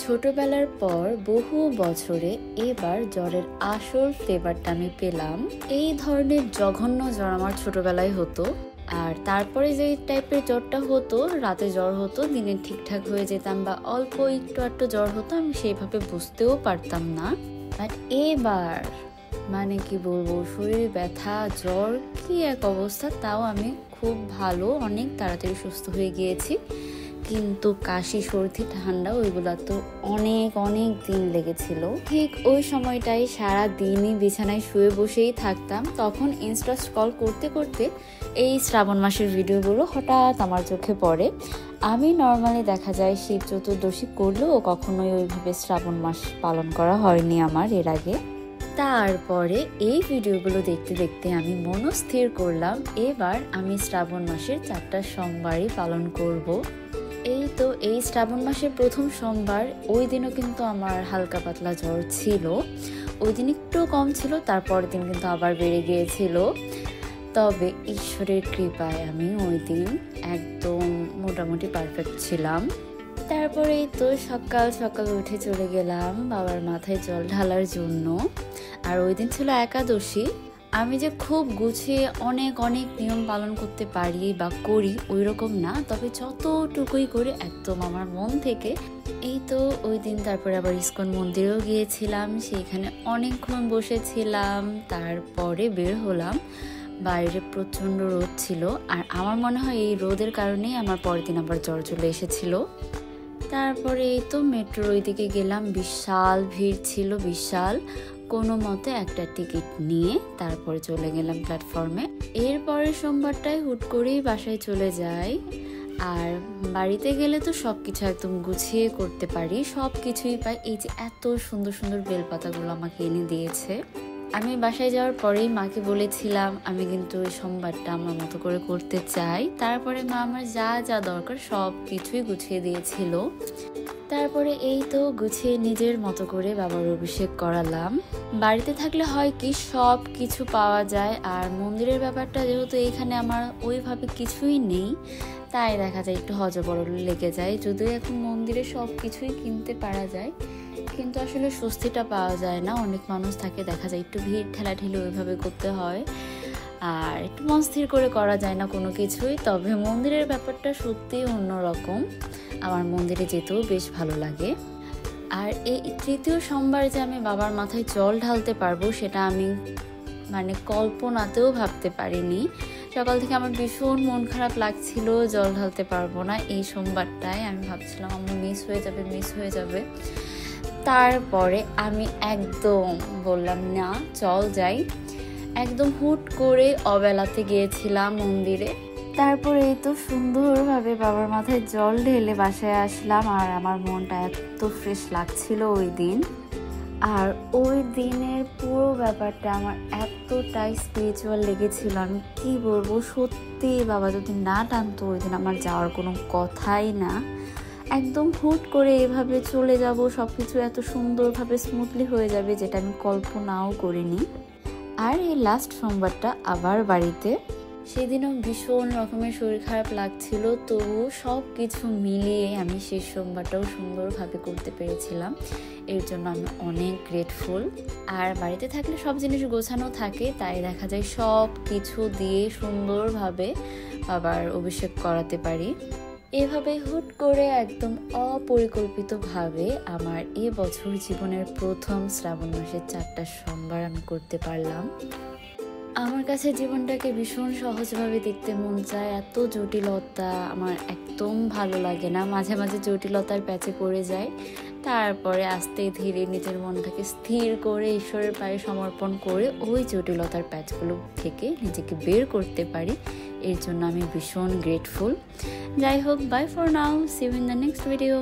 ছোটবেলার পর বহু বছরে এবার জ্বরের আসল ফ্লেভারটা আমি পেলাম। এই ধরনের জঘন্য জ্বর আমার ছোটবেলায় হতো, আর তারপরে যে টাইপের জ্বরটা হতো, রাতে জ্বর হতো, দিনে ঠিকঠাক হয়ে যেতাম, বা অল্প একটু একটু জ্বর হতো, আমি সেইভাবে বুঝতেও পারতাম না। বাট এবার মানে কি বলবো, শরীরে ব্যথা, জ্বর, কি এক অবস্থা। তাও আমি খুব ভালো, অনেক তাড়াতাড়ি সুস্থ হয়ে গিয়েছি। কিন্তু কাশি, সর্দি, ঠান্ডা ওইগুলা তো অনেক অনেক দিন লেগেছিল। ঠিক ওই সময়টাই সারা দিনই বিছানায় শুয়ে বসেই থাকতাম। তখন ইনস্টা স্ক্রল করতে করতে এই শ্রাবণ মাসের ভিডিওগুলো হঠাৎ আমার চোখে পড়ে। আমি নর্মালি দেখা যায় শিব চতুর্দশী করলেও কখনোই ওইভাবে শ্রাবণ মাস পালন করা হয়নি আমার এর আগে। তারপরে এই ভিডিওগুলো দেখতে দেখতে আমি মনস্থির করলাম, এবার আমি শ্রাবণ মাসের 4টা সোমবারই পালন করব। এই শ্রাবণ মাসের প্রথম সোমবার, ওই দিনও কিন্তু আমার হালকা পাতলা জ্বর ছিল। ওই দিন একটু কম ছিল, তারপর দিন কিন্তু আবার বেড়ে গিয়েছিল। তবে ঈশ্বরের কৃপায় আমি ওই দিন একদম মোটামুটি পারফেক্ট ছিলাম। তারপরেই তো সকাল সকাল উঠে চলে গেলাম বাবার মাথায় জল ঢালার জন্য। আর ওই দিন ছিল একাদশী। আমি যে খুব গুছিয়ে অনেক অনেক নিয়ম পালন করতে পারি বা করি ওই রকম না, তবে যতটুকুই করে একদম আমার মন থেকে। এই তো ওই দিন তারপরে আবার ইস্কন মন্দিরেও গিয়েছিলাম, সেইখানে অনেকক্ষণ বসেছিলাম। তারপরে বের হলাম, বাইরে প্রচণ্ড রোদ ছিল, আর আমার মনে হয় এই রোদের কারণেই আমার পরের দিন আবার জ্বর চলে এসেছিল। তারপরে এই তো মেট্রোর ওইদিকে গেলাম, বিশাল ভিড় ছিল, বিশাল। কোনো মতে একটা টিকিট নিয়ে তারপরে চলে গেলাম প্ল্যাটফর্মে। এরপরে সোমবারটায় হুট করেই বাসায় চলে যাই। আর বাড়িতে গেলে তো সবকিছু একদম গুছিয়ে করতে পারি, সব কিছুই পাই। এই যে এত সুন্দর সুন্দর বেলপাতাগুলো আমাকে এনে দিয়েছে। আমি বাসায় যাওয়ার পরেই মাকে বলেছিলাম আমি কিন্তু ওই সোমবারটা আমার মতো করে করতে চাই। তারপরে মা আমার যা যা দরকার সব কিছুই গুছিয়ে দিয়েছিল। তারপরে এই তো গুছিয়ে নিজের মতো করে বাবার অভিষেক করালাম। বাড়িতে থাকলে হয় কি সব কিছু পাওয়া যায়, আর মন্দিরের ব্যাপারটা যেহেতু এইখানে আমার ওইভাবে কিছুই নেই, তাই দেখা যায় একটু হযবরল লেগে যায়। যদিও এখন মন্দিরে সব কিছুই কিনতে পারা যায়, কিন্তু আসলে স্বস্তিটা পাওয়া যায় না। অনেক মানুষ থাকে, দেখা যায় একটু ভিড় ঠেলাঠেলি ওইভাবে করতে হয়, আর একটু মন স্থির করে করা যায় না কোনো কিছুই। তবে মন্দিরের ব্যাপারটা সত্যিই অন্যরকম, আমার মন্দিরে যেতেও বেশ ভালো লাগে। আর এই তৃতীয় সোমবার যে আমি বাবার মাথায় জল ঢালতে পারবো, সেটা আমি কল্পনাতেও ভাবতে পারিনি। সকাল থেকে আমার ভীষণ মন খারাপ লাগছিল, জল ঢালতে পারবো না এই সোমবারটায়। আমি ভাবছিলাম আমার মিস হয়ে যাবে। তারপরে আমি একদম বললাম না, চল যাই। একদম হুট করে অবেলাতে গিয়েছিলাম মন্দিরে। তারপরে এই তো সুন্দরভাবে বাবার মাথায় জল ঢেলে বাসায় আসলাম, আর আমার মনটা এত ফ্রেশ লাগছিল ওই দিন। আর ওই দিনের পুরো ব্যাপারটা আমার এতটাই স্পিরিচুয়াল লেগেছিল, আমি কি বলবো। সত্যি বাবা যদি না টানতো ওই দিন আমার যাওয়ার কোনো কথাই না। একদম হুট করে এভাবে চলে যাব, সবকিছু এত সুন্দরভাবে স্মুথলি হয়ে যাবে, যেটা আমি কল্পনাও করিনি। আর এই লাস্ট সোমবারটা আবার বাড়িতে, সেদিনও ভীষণ রকমের শরীর খারাপ লাগছিল, তবু সব কিছু মিলিয়ে আমি শেষ সোমবারটাও সুন্দরভাবে করতে পেরেছিলাম। এর জন্য আমি অনেক গ্রেটফুল। আর বাড়িতে থাকলে সব জিনিস গোছানো থাকে, তাই দেখা যায় সব কিছু দিয়ে সুন্দরভাবে বাবার অভিষেক করাতে পারি। এভাবে হুট করে একদম অপরিকল্পিতভাবে আমার এবছর জীবনের প্রথম শ্রাবণ মাসের 4টা সোমবার আমি করতে পারলাম। আমার কাছে জীবনটাকে ভীষণ সহজভাবে দেখতে মন চায়, এত জটিলতা আমার একদম ভালো লাগে না। মাঝে মাঝে জটিলতার প্যাচে পড়ে যায়, তারপরে আস্তে ধীরে নিজের মনটাকে স্থির করে ঈশ্বরের পায়ে সমর্পণ করে ওই জটিলতার প্যাচগুলো থেকে নিজেকে বের করতে পারি। এর জন্য আমি ভীষণ গ্রেটফুল। যাই হোক, bye for now, see you in the next video.